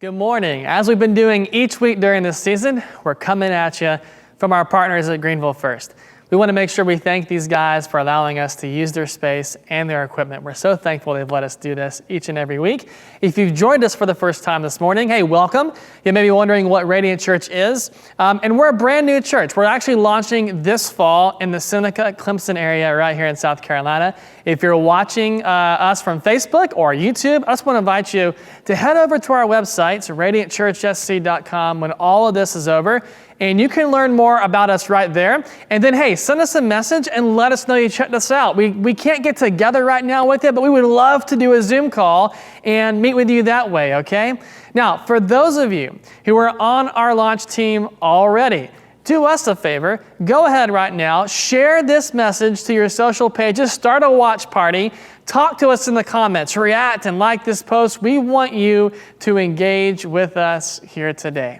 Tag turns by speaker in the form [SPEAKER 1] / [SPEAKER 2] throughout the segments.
[SPEAKER 1] Good morning. As we've been doing each week during this season, we're coming at you from our partners at Greenville First. We want to make sure we thank these guys for allowing us to use their space and their equipment. We're so thankful they've let us do this each and every week. If you've joined us for the first time this morning, hey, welcome. You may be wondering what Radiant Church is. And we're a brand new church. We're actually launching this fall in the Seneca, Clemson area right here in South Carolina. If you're watching us from Facebook or YouTube, I just want to invite you to head over to our website, radiantchurchsc.com, when all of this is over. And you can learn more about us right there. And then, hey, send us a message and let us know you checked us out. We can't get together right now with it, but we would love to do a Zoom call and meet with you that way, okay? Now, for those of you who are on our launch team already, do us a favor. Go ahead right now, share this message to your social pages, start a watch party, talk to us in the comments, react and like this post. We want you to engage with us here today.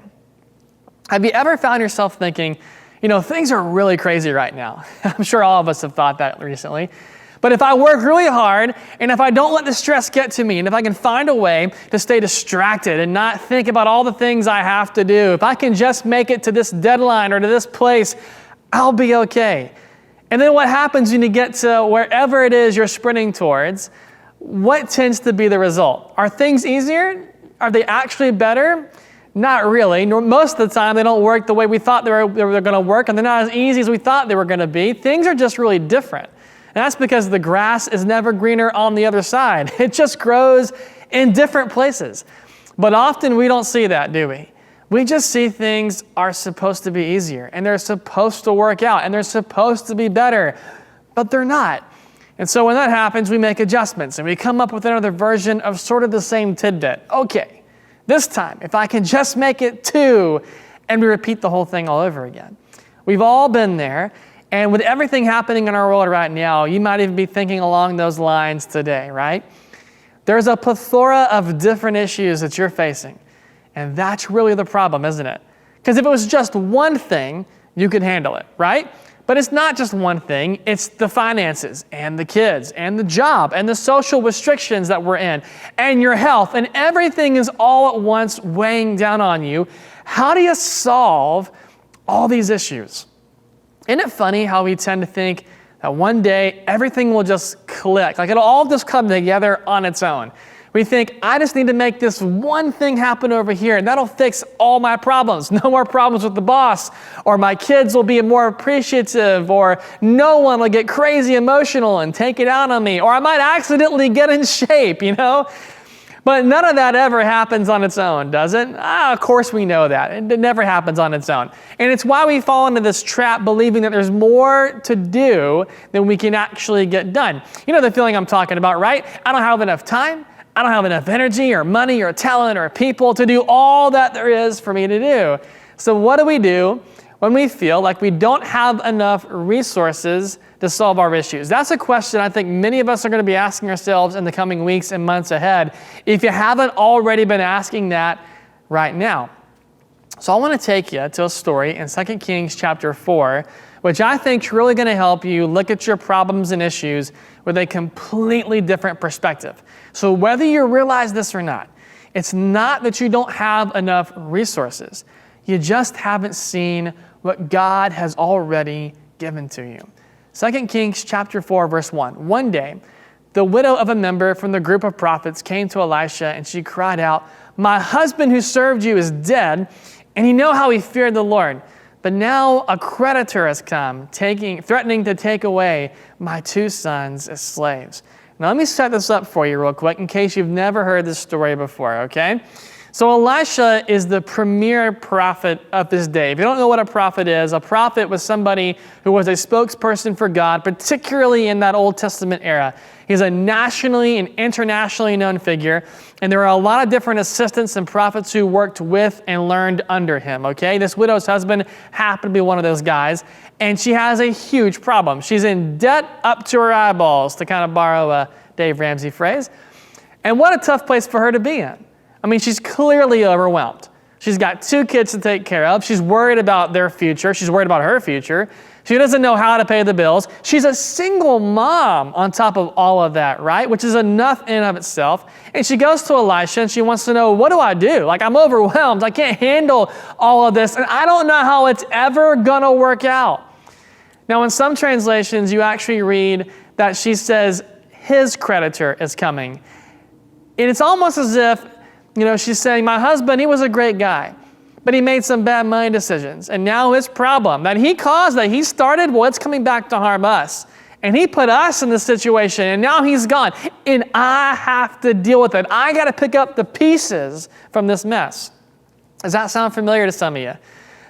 [SPEAKER 1] Have you ever found yourself thinking, things are really crazy right now? I'm sure all of us have thought that recently. But if I work really hard, and if I don't let the stress get to me, and if I can find a way to stay distracted and not think about all the things I have to do, if I can just make it to this deadline or to this place, I'll be okay. And then what happens when you get to wherever it is you're sprinting towards? What tends to be the result? Are things easier? Are they actually better? Not really. Most of the time, they don't work the way we thought they were going to work, and they're not as easy as we thought they were going to be. Things are just really different. And that's because the grass is never greener on the other side. It just grows in different places. But often we don't see that, do we? We just see things are supposed to be easier, and they're supposed to work out, and they're supposed to be better, but they're not. And so when that happens, we make adjustments, and we come up with another version of sort of the same tidbit. Okay. This time, if I can just make it 2, and we repeat the whole thing all over again. We've all been there, and with everything happening in our world right now, you might even be thinking along those lines today, right? There's a plethora of different issues that you're facing, and that's really the problem, isn't it? Because if it was just one thing, you could handle it, right? But it's not just one thing, it's the finances and the kids and the job and the social restrictions that we're in and your health, and everything is all at once weighing down on you. How do you solve all these issues? Isn't it funny how we tend to think that one day everything will just click, like it'll all just come together on its own? We think, I just need to make this one thing happen over here, and that'll fix all my problems. No more problems with the boss, or my kids will be more appreciative, or no one will get crazy emotional and take it out on me, or I might accidentally get in shape, But none of that ever happens on its own, does it? Of course we know that. It never happens on its own. And it's why we fall into this trap believing that there's more to do than we can actually get done. You know the feeling I'm talking about, right? I don't have enough time. I don't have enough energy or money or talent or people to do all that there is for me to do. So what do we do when we feel like we don't have enough resources to solve our issues? That's a question I think many of us are going to be asking ourselves in the coming weeks and months ahead, if you haven't already been asking that right now. So I want to take you to a story in 2 Kings chapter 4, which I think is really going to help you look at your problems and issues with a completely different perspective. So whether you realize this or not, it's not that you don't have enough resources. You just haven't seen what God has already given to you. 2 Kings chapter 4, verse 1. One day, the widow of a member from the group of prophets came to Elisha, and she cried out, "My husband who served you is dead, and you know how he feared the Lord. But now a creditor has come, threatening to take away my 2 sons as slaves." Now let me set this up for you real quick in case you've never heard this story before, okay? So Elisha is the premier prophet of this day. If you don't know what a prophet was somebody who was a spokesperson for God, particularly in that Old Testament era. He's a nationally and internationally known figure, and there are a lot of different assistants and prophets who worked with and learned under him, okay? This widow's husband happened to be one of those guys, and she has a huge problem. She's in debt up to her eyeballs, to kind of borrow a Dave Ramsey phrase. And what a tough place for her to be in. I mean, she's clearly overwhelmed. She's got 2 kids to take care of. She's worried about their future. She's worried about her future. She doesn't know how to pay the bills. She's a single mom on top of all of that, right? Which is enough in and of itself. And she goes to Elisha and she wants to know, what do I do? Like, I'm overwhelmed. I can't handle all of this. And I don't know how it's ever going to work out. Now, in some translations, you actually read that she says, his creditor is coming. And it's almost as if, she's saying, my husband, he was a great guy, but he made some bad money decisions. And now his problem that he caused, that he started, well, it's coming back to harm us. And he put us in this situation, and now he's gone. And I have to deal with it. I got to pick up the pieces from this mess. Does that sound familiar to some of you?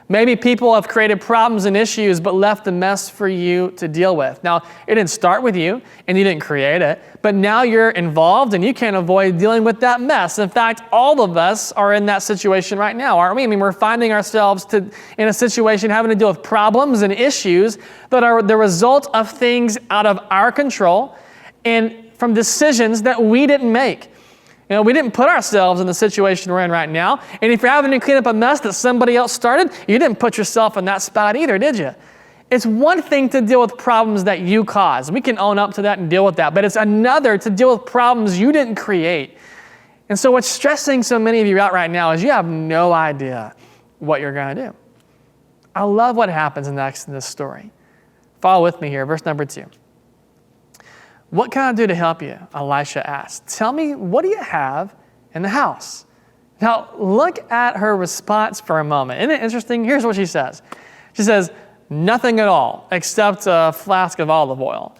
[SPEAKER 1] Maybe people have created problems and issues, but left the mess for you to deal with. Now, it didn't start with you, and you didn't create it, but now you're involved, and you can't avoid dealing with that mess. In fact, all of us are in that situation right now, aren't we? I mean, we're finding ourselves in a situation having to deal with problems and issues that are the result of things out of our control and from decisions that we didn't make. We didn't put ourselves in the situation we're in right now. And if you're having to clean up a mess that somebody else started, you didn't put yourself in that spot either, did you? It's one thing to deal with problems that you caused. We can own up to that and deal with that. But it's another to deal with problems you didn't create. And so what's stressing so many of you out right now is you have no idea what you're going to do. I love what happens next in this story. Follow with me here, verse number 2. What can I do to help you? Elisha asked. Tell me, what do you have in the house? Now, look at her response for a moment. Isn't it interesting? Here's what she says. She says, nothing at all except a flask of olive oil.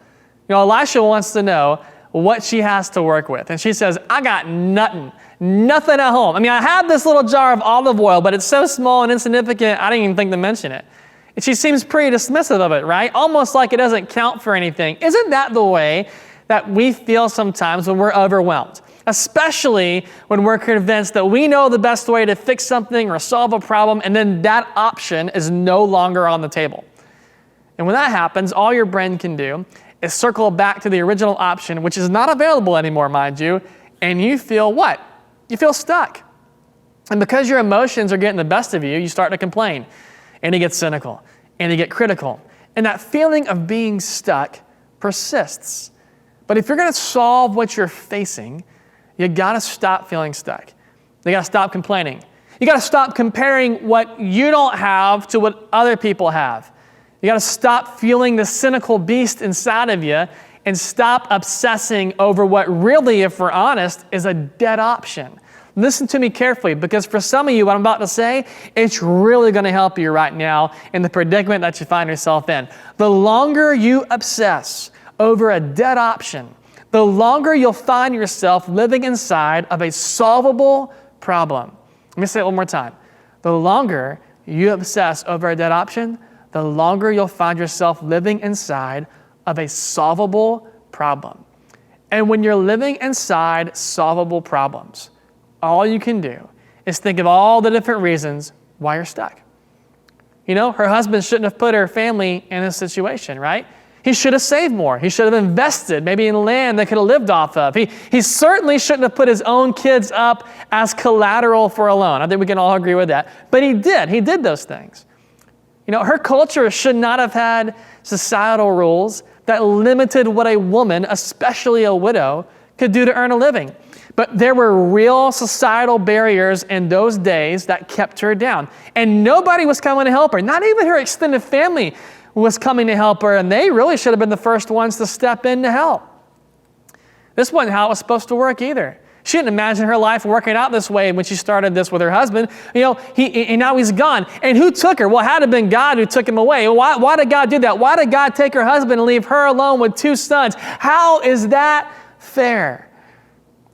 [SPEAKER 1] Elisha wants to know what she has to work with. And she says, I got nothing at home. I mean, I have this little jar of olive oil, but it's so small and insignificant, I didn't even think to mention it. And she seems pretty dismissive of it, right? Almost like it doesn't count for anything. Isn't that the way that we feel sometimes when we're overwhelmed? Especially when we're convinced that we know the best way to fix something or solve a problem, and then that option is no longer on the table. And when that happens, all your brain can do is circle back to the original option, which is not available anymore, mind you, and you feel what? You feel stuck. And because your emotions are getting the best of you, you start to complain. And you get cynical, and you get critical. And that feeling of being stuck persists. But if you're going to solve what you're facing, you got to stop feeling stuck. You got to stop complaining. You got to stop comparing what you don't have to what other people have. You got to stop feeling the cynical beast inside of you and stop obsessing over what really, if we're honest, is a dead option. Listen to me carefully, because for some of you, what I'm about to say, it's really going to help you right now in the predicament that you find yourself in. The longer you obsess over a dead option, the longer you'll find yourself living inside of a solvable problem. Let me say it one more time. The longer you obsess over a dead option, the longer you'll find yourself living inside of a solvable problem. And when you're living inside solvable problems, all you can do is think of all the different reasons why you're stuck. Her husband shouldn't have put her family in this situation, right? He should have saved more. He should have invested maybe in land they could have lived off of. He certainly shouldn't have put his own kids up as collateral for a loan. I think we can all agree with that. But he did. He did those things. Her culture should not have had societal rules that limited what a woman, especially a widow, could do to earn a living. But there were real societal barriers in those days that kept her down. And nobody was coming to help her. Not even her extended family was coming to help her, and they really should have been the first ones to step in to help. This wasn't how it was supposed to work either. She didn't imagine her life working out this way when she started this with her husband. And now he's gone. And who took her? Well, it had to have been God who took him away. Why did God do that? Why did God take her husband and leave her alone with 2 sons? How is that fair?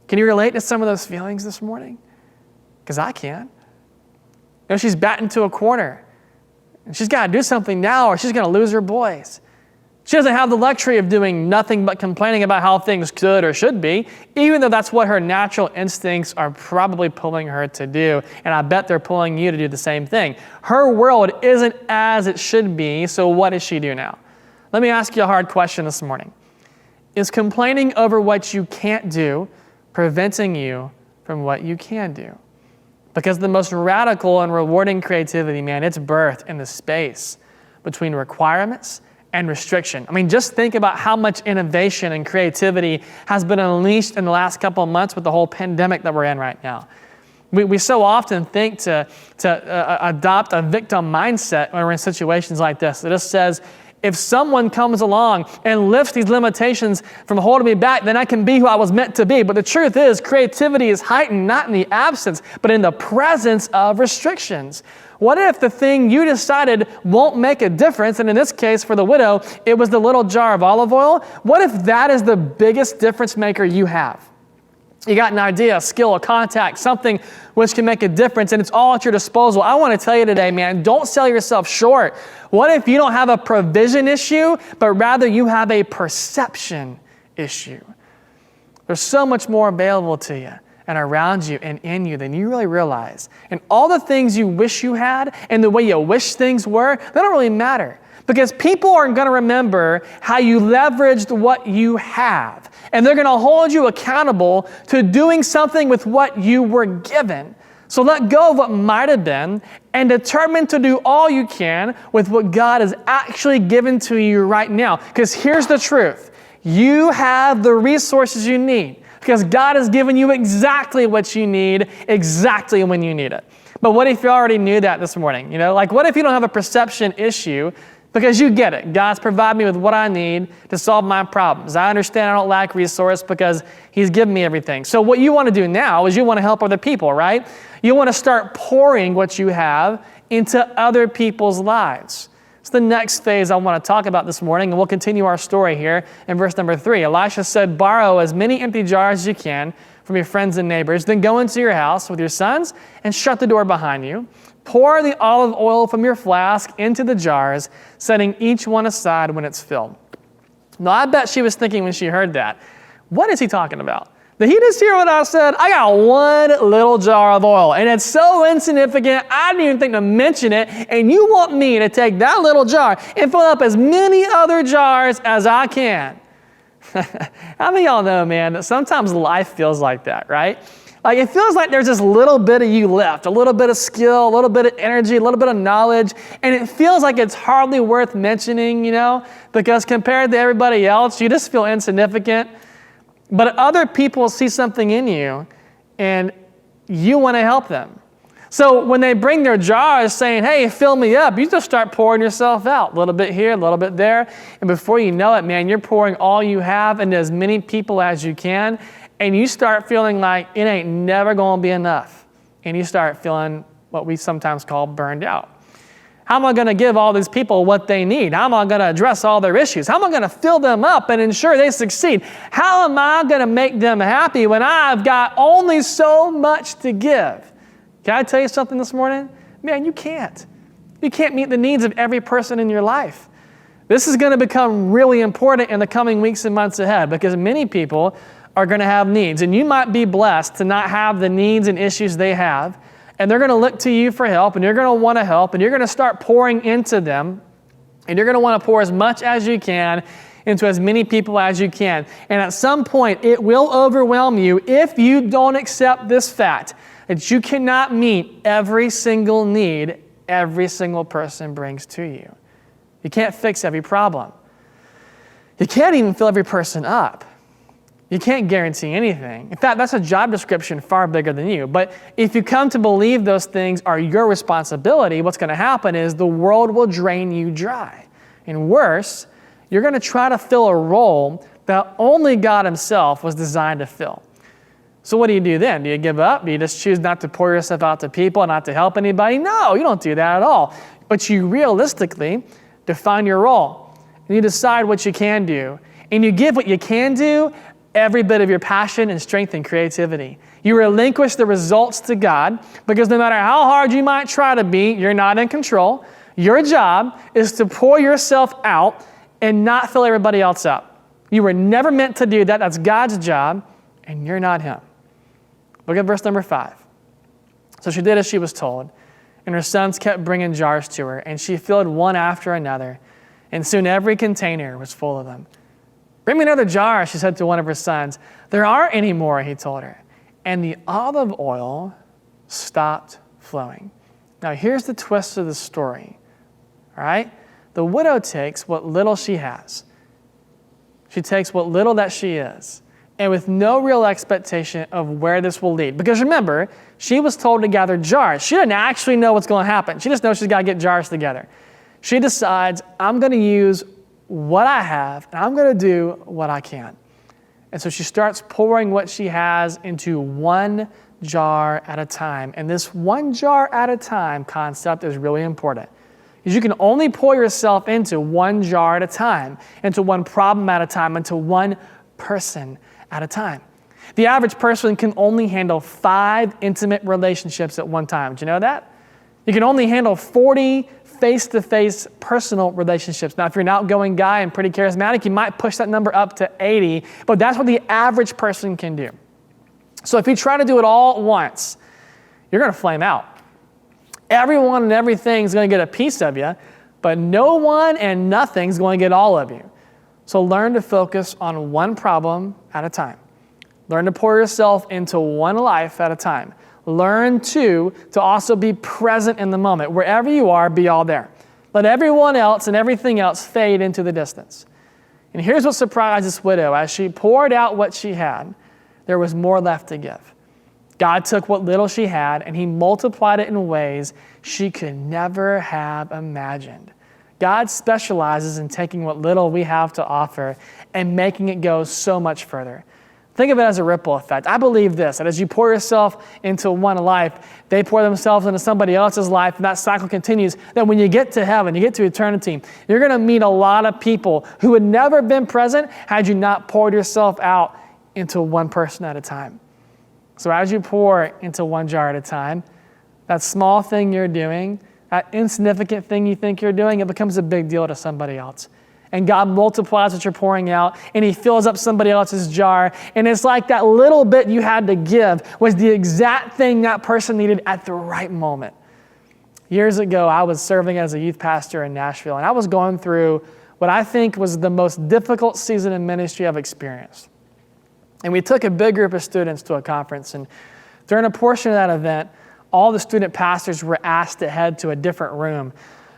[SPEAKER 1] Can you relate to some of those feelings this morning? Because I can. She's backed into a corner. And she's got to do something now or she's going to lose her boys. She doesn't have the luxury of doing nothing but complaining about how things could or should be, even though that's what her natural instincts are probably pulling her to do. And I bet they're pulling you to do the same thing. Her world isn't as it should be, so what does she do now? Let me ask you a hard question this morning. Is complaining over what you can't do preventing you from what you can do? Because the most radical and rewarding creativity, man, it's birthed in the space between requirements and restriction. I mean, just think about how much innovation and creativity has been unleashed in the last couple of months with the whole pandemic that we're in right now. We so often think to adopt a victim mindset when we're in situations like this. It just says, if someone comes along and lifts these limitations from holding me back, then I can be who I was meant to be. But the truth is, creativity is heightened not in the absence, but in the presence of restrictions. What if the thing you decided won't make a difference, and in this case for the widow, it was the little jar of olive oil? What if that is the biggest difference maker you have? You got an idea, a skill, a contact, something which can make a difference, and it's all at your disposal. I want to tell you today, man, don't sell yourself short. What if you don't have a provision issue, but rather you have a perception issue? There's so much more available to you and around you and in you than you really realize. And all the things you wish you had and the way you wish things were, they don't really matter. Because people aren't going to remember how you leveraged what you have. And they're going to hold you accountable to doing something with what you were given. So let go of what might have been and determine to do all you can with what God has actually given to you right now. Because here's the truth. You have the resources you need. Because God has given you exactly what you need, exactly when you need it. But what if you already knew that this morning? What if you don't have a perception issue? Because you get it. God's provided me with what I need to solve my problems. I understand I don't lack resource because He's given me everything. So what you want to do now is you want to help other people, right? You want to start pouring what you have into other people's lives. It's the next phase I want to talk about this morning, and we'll continue our story here in verse number 3. Elisha said, borrow as many empty jars as you can from your friends and neighbors, then go into your house with your sons and shut the door behind you. Pour the olive oil from your flask into the jars, setting each one aside when it's filled. Now, I bet she was thinking when she heard that, what is he talking about? Did he just hear what I said? I got one little jar of oil, and it's so insignificant, I didn't even think to mention it, and you want me to take that little jar and fill up as many other jars as I can. How many of y'all know, man, that sometimes life feels like that, right? Like it feels like there's this little bit of you left, a little bit of skill, a little bit of energy, a little bit of knowledge, and it feels like it's hardly worth mentioning, because compared to everybody else, you just feel insignificant. But other people see something in you, and you want to help them. So when they bring their jars saying, hey, fill me up, you just start pouring yourself out, a little bit here, a little bit there, and before you know it, man, you're pouring all you have into as many people as you can, and you start feeling like it ain't never going to be enough. And you start feeling what we sometimes call burned out. How am I going to give all these people what they need? How am I going to address all their issues? How am I going to fill them up and ensure they succeed? How am I going to make them happy when I've got only so much to give? Can I tell you something this morning? Man, you can't. You can't meet the needs of every person in your life. This is going to become really important in the coming weeks and months ahead because many people are going to have needs. And you might be blessed to not have the needs and issues they have. And they're going to look to you for help, and you're going to want to help, and you're going to start pouring into them. And you're going to want to pour as much as you can into as many people as you can. And at some point, it will overwhelm you if you don't accept this fact that you cannot meet every single need every single person brings to you. You can't fix every problem. You can't even fill every person up. You can't guarantee anything. In fact, that's a job description far bigger than you. But if you come to believe those things are your responsibility, what's going to happen is the world will drain you dry. And worse, you're going to try to fill a role that only God Himself was designed to fill. So what do you do then? Do you give up? Do you just choose not to pour yourself out to people and not to help anybody? No, you don't do that at all. But you realistically define your role. And you decide what you can do. And you give what you can do every bit of your passion and strength and creativity. You relinquish the results to God because no matter how hard you might try to be, you're not in control. Your job is to pour yourself out and not fill everybody else up. You were never meant to do that. That's God's job, and you're not Him. Look at verse number 5. So she did as she was told, and her sons kept bringing jars to her, and she filled one after another, and soon every container was full of them. Bring me another jar, she said to one of her sons. There aren't any more, he told her. And the olive oil stopped flowing. Now here's the twist of the story, all right? The widow takes what little she has. She takes what little that she is, and with no real expectation of where this will lead. Because remember, she was told to gather jars. She didn't actually know what's going to happen. She just knows she's got to get jars together. She decides, I'm going to use what I have, and I'm going to do what I can. And so she starts pouring what she has into one jar at a time. And this one jar at a time concept is really important. Because you can only pour yourself into one jar at a time, into one problem at a time, into one person at a time. The average person can only handle 5 intimate relationships at one time. Do you know that? You can only handle 40 face-to-face personal relationships. Now, if you're an outgoing guy and pretty charismatic, you might push that number up to 80, but that's what the average person can do. So if you try to do it all at once, you're going to flame out. Everyone and everything is going to get a piece of you, but no one and nothing is going to get all of you. So learn to focus on one problem at a time. Learn to pour yourself into one life at a time. Learn, to also be present in the moment. Wherever you are, be all there. Let everyone else and everything else fade into the distance. And here's what surprised this widow. As she poured out what she had, there was more left to give. God took what little she had, and he multiplied it in ways she could never have imagined. God specializes in taking what little we have to offer and making it go so much further. Think of it as a ripple effect. I believe this, that as you pour yourself into one life, they pour themselves into somebody else's life, and that cycle continues. That when you get to heaven, you get to eternity, you're going to meet a lot of people who would never have been present had you not poured yourself out into one person at a time. So as you pour into one jar at a time, that small thing you're doing, that insignificant thing you think you're doing, it becomes a big deal to somebody else. And God multiplies what you're pouring out, and he fills up somebody else's jar. And it's like that little bit you had to give was the exact thing that person needed at the right moment. Years ago, I was serving as a youth pastor in Nashville, and I was going through what I think was the most difficult season in ministry I've experienced. And we took a big group of students to a conference, and during a portion of that event, all the student pastors were asked to head to a different room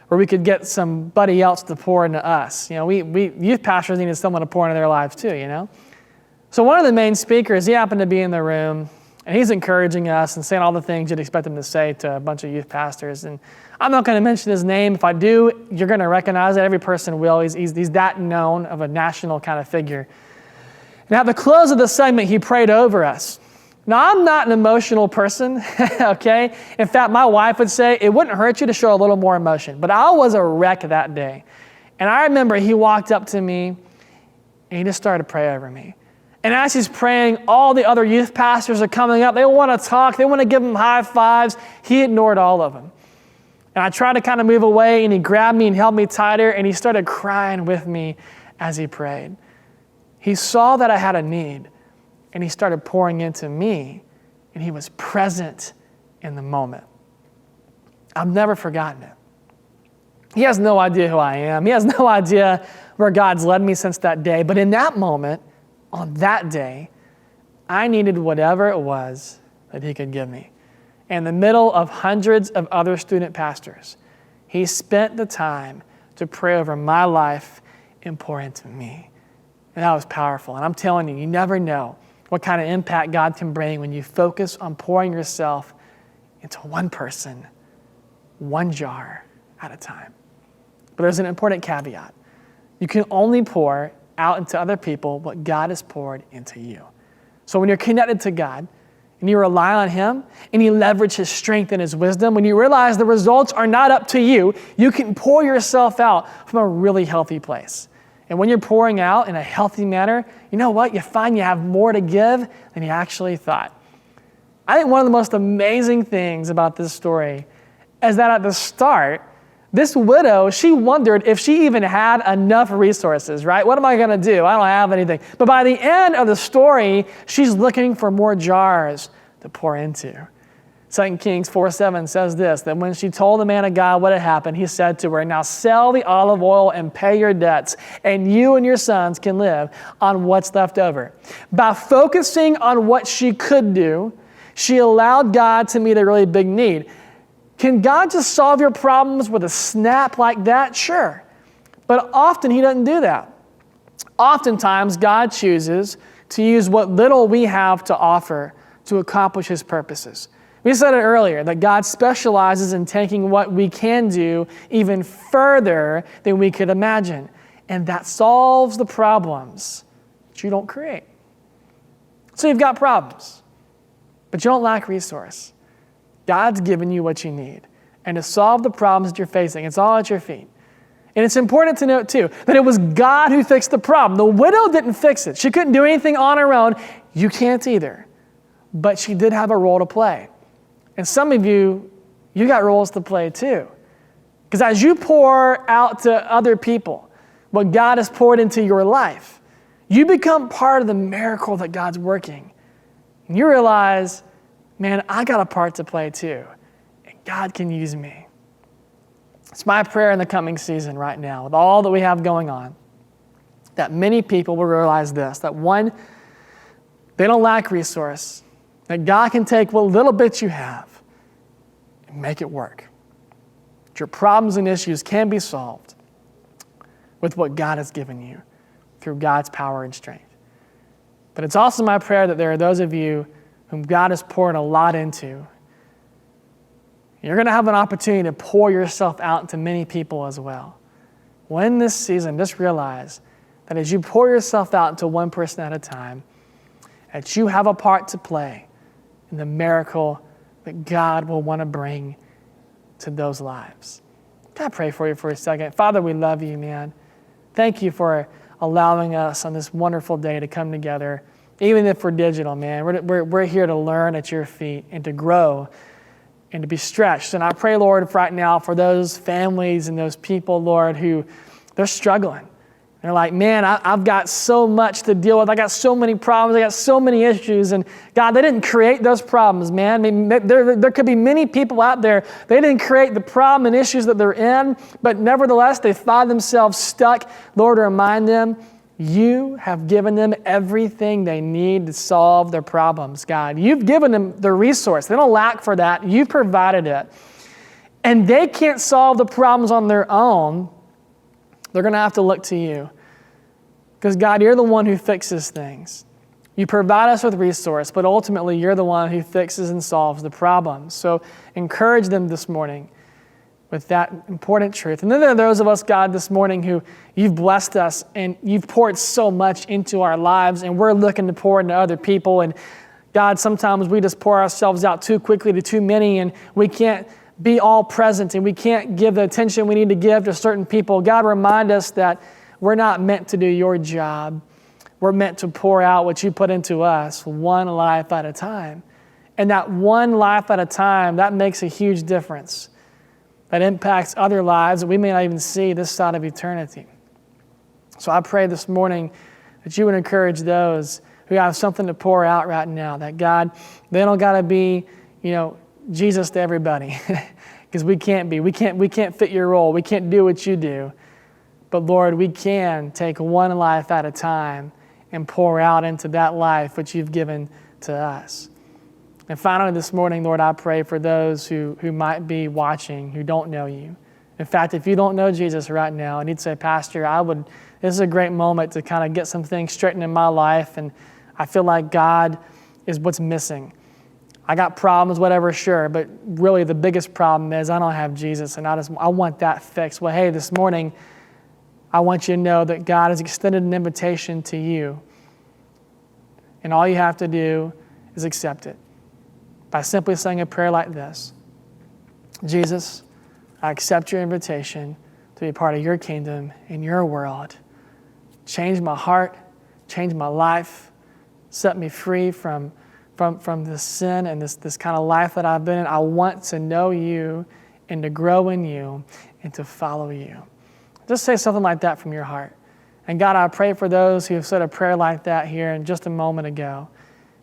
[SPEAKER 1] where we could get somebody else to pour into us. You know, we youth pastors needed someone to pour into their lives too, you know? So one of the main speakers, he happened to be in the room, and he's encouraging us and saying all the things you'd expect him to say to a bunch of youth pastors. And I'm not going to mention his name. If I do, you're going to recognize it. Every person will. He's that known of a national kind of figure. And at the close of the segment, he prayed over us. Now, I'm not an emotional person, okay? In fact, my wife would say, it wouldn't hurt you to show a little more emotion. But I was a wreck that day. And I remember he walked up to me, and he just started to pray over me. And as he's praying, all the other youth pastors are coming up. They want to talk. They want to give him high fives. He ignored all of them. And I tried to kind of move away, and he grabbed me and held me tighter, and he started crying with me as he prayed. He saw that I had a need, and he started pouring into me, and he was present in the moment. I've never forgotten it. He has no idea who I am. He has no idea where God's led me since that day. But in that moment, on that day, I needed whatever it was that he could give me. In the middle of hundreds of other student pastors, he spent the time to pray over my life and pour into me. And that was powerful. And I'm telling you, you never know what kind of impact God can bring when you focus on pouring yourself into one person, one jar at a time. But there's an important caveat. You can only pour out into other people what God has poured into you. So when you're connected to God and you rely on him and you leverage his strength and his wisdom, when you realize the results are not up to you, you can pour yourself out from a really healthy place. And when you're pouring out in a healthy manner, you know what? You find you have more to give than you actually thought. I think one of the most amazing things about this story is that at the start, this widow, she wondered if she even had enough resources, right? What am I going to do? I don't have anything. But by the end of the story, she's looking for more jars to pour into. 2 Kings 4:7 says this, that when she told the man of God what had happened, he said to her, now sell the olive oil and pay your debts, and you and your sons can live on what's left over. By focusing on what she could do, she allowed God to meet a really big need. Can God just solve your problems with a snap like that? Sure. But often he doesn't do that. Oftentimes, God chooses to use what little we have to offer to accomplish his purposes. We said it earlier, that God specializes in taking what we can do even further than we could imagine. And that solves the problems that you don't create. So you've got problems, but you don't lack resource. God's given you what you need. And to solve the problems that you're facing, it's all at your feet. And it's important to note, too, that it was God who fixed the problem. The widow didn't fix it. She couldn't do anything on her own. You can't either. But she did have a role to play. And some of you, you got roles to play, too. Because as you pour out to other people what God has poured into your life, you become part of the miracle that God's working. And you realize, man, I got a part to play, too. And God can use me. It's my prayer in the coming season right now, with all that we have going on, that many people will realize this, that one, they don't lack resource, that God can take what little bit you have and make it work. That your problems and issues can be solved with what God has given you through God's power and strength. But it's also my prayer that there are those of you whom God has poured a lot into. You're going to have an opportunity to pour yourself out to many people as well. Well, in this season, just realize that as you pour yourself out to one person at a time, that you have a part to play in the miracle that God will want to bring to those lives. Can I pray for you for a second? Father, we love you, man. Thank you for allowing us on this wonderful day to come together, even if we're digital, man. We're here to learn at your feet and to grow and to be stretched. And I pray, Lord, right now for those families and those people, Lord, who they're struggling. They're like, man, I've got so much to deal with. I got so many problems. I got so many issues. And God, they didn't create those problems, man. I mean, there could be many people out there. They didn't create the problem and issues that they're in, but nevertheless, they find themselves stuck. Lord, remind them, you have given them everything they need to solve their problems, God. You've given them the resource. They don't lack for that. You've provided it. And they can't solve the problems on their own. They're going to have to look to you. Because, God, you're the one who fixes things. You provide us with resource, but ultimately you're the one who fixes and solves the problems. So encourage them this morning with that important truth. And then there are those of us, God, this morning who you've blessed us and you've poured so much into our lives, and we're looking to pour into other people. And God, sometimes we just pour ourselves out too quickly to too many, and we can't be all present, and we can't give the attention we need to give to certain people. God, remind us that we're not meant to do your job. We're meant to pour out what you put into us one life at a time. And that one life at a time, that makes a huge difference. That impacts other lives that we may not even see this side of eternity. So I pray this morning that you would encourage those who have something to pour out right now, that God, they don't got to be, Jesus to everybody, because we can't be. We can't fit your role. We can't do what you do. But Lord, we can take one life at a time and pour out into that life which you've given to us. And finally this morning, Lord, I pray for those who might be watching, who don't know you. In fact, if you don't know Jesus right now and you'd say, Pastor, this is a great moment to kind of get some things straightened in my life, and I feel like God is what's missing. I got problems, whatever, sure, but really the biggest problem is I don't have Jesus, and I want that fixed. Well, hey, this morning, I want you to know that God has extended an invitation to you, and all you have to do is accept it by simply saying a prayer like this. Jesus, I accept your invitation to be part of your kingdom in your world. Change my heart, change my life, set me free from this sin and this kind of life that I've been in. I want to know you and to grow in you and to follow you. Just say something like that from your heart. And God, I pray for those who have said a prayer like that here in just a moment ago.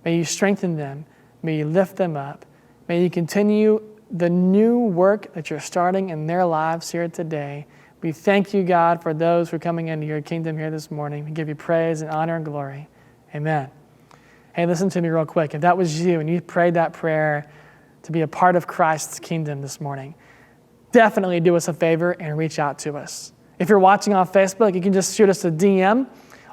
[SPEAKER 1] May you strengthen them. May you lift them up. May you continue the new work that you're starting in their lives here today. We thank you, God, for those who are coming into your kingdom here this morning. We give you praise and honor and glory. Amen. Hey, listen to me real quick. If that was you and you prayed that prayer to be a part of Christ's kingdom this morning, definitely do us a favor and reach out to us. If you're watching on Facebook, you can just shoot us a DM,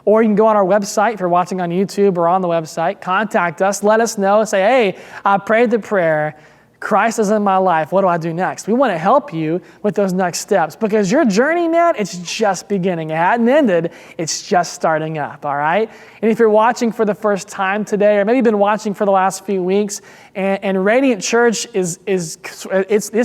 [SPEAKER 1] or you can go on our website. If you're watching on YouTube or on the website, contact us, let us know, say, hey, I prayed the prayer, Christ is in my life. What do I do next? We want to help you with those next steps because your journey, man, it's just beginning. It hadn't ended. It's just starting up, all right? And if you're watching for the first time today, or maybe you've been watching for the last few weeks, and Radiant Church this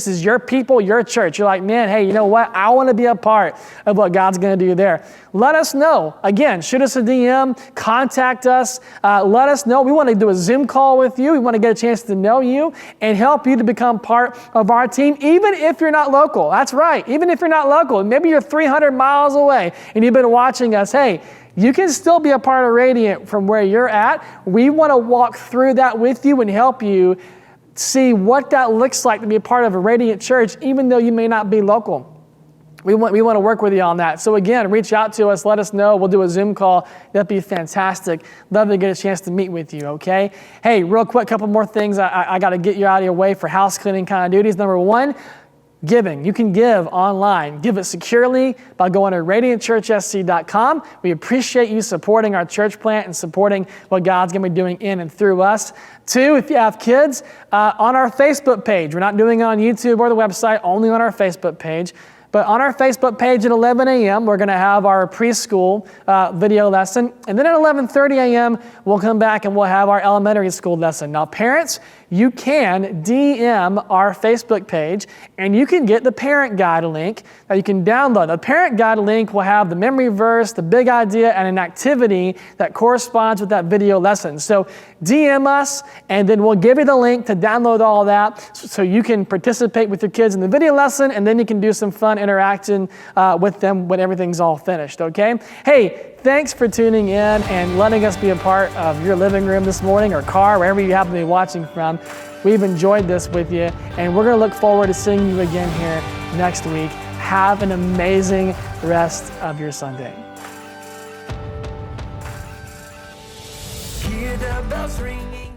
[SPEAKER 1] is your people, your church. You're like, man, hey, you know what? I want to be a part of what God's going to do there. Let us know. Again, shoot us a DM, contact us, let us know. We want to do a Zoom call with you. We want to get a chance to know you and help you to become part of our team, even if you're not local. That's right. Even if you're not local, maybe you're 300 miles away and you've been watching us. Hey, you can still be a part of Radiant from where you're at. We want to walk through that with you and help you see what that looks like to be a part of a Radiant church, even though you may not be local. We want to work with you on that. So again, reach out to us, let us know. We'll do a Zoom call. That'd be fantastic. Love to get a chance to meet with you, okay? Hey, real quick, couple more things I got to get you out of your way for house cleaning kind of duties. Number one, giving. You can give online. Give it securely by going to radiantchurchsc.com. We appreciate you supporting our church plant and supporting what God's going to be doing in and through us. Two, if you have kids, on our Facebook page. We're not doing it on YouTube or the website, only on our Facebook page. But on our Facebook page at 11 a.m., we're going to have our preschool video lesson. And then at 11:30 a.m., we'll come back and we'll have our elementary school lesson. Now, parents, you can DM our Facebook page and you can get the parent guide link that you can download. The parent guide link will have the memory verse, the big idea, and an activity that corresponds with that video lesson. So DM us and then we'll give you the link to download all that so you can participate with your kids in the video lesson and then you can do some fun interaction with them when everything's all finished, okay? Hey, thanks for tuning in and letting us be a part of your living room this morning or car, wherever you happen to be watching from. We've enjoyed this with you, and we're going to look forward to seeing you again here next week. Have an amazing rest of your Sunday. Hear the bells ringing.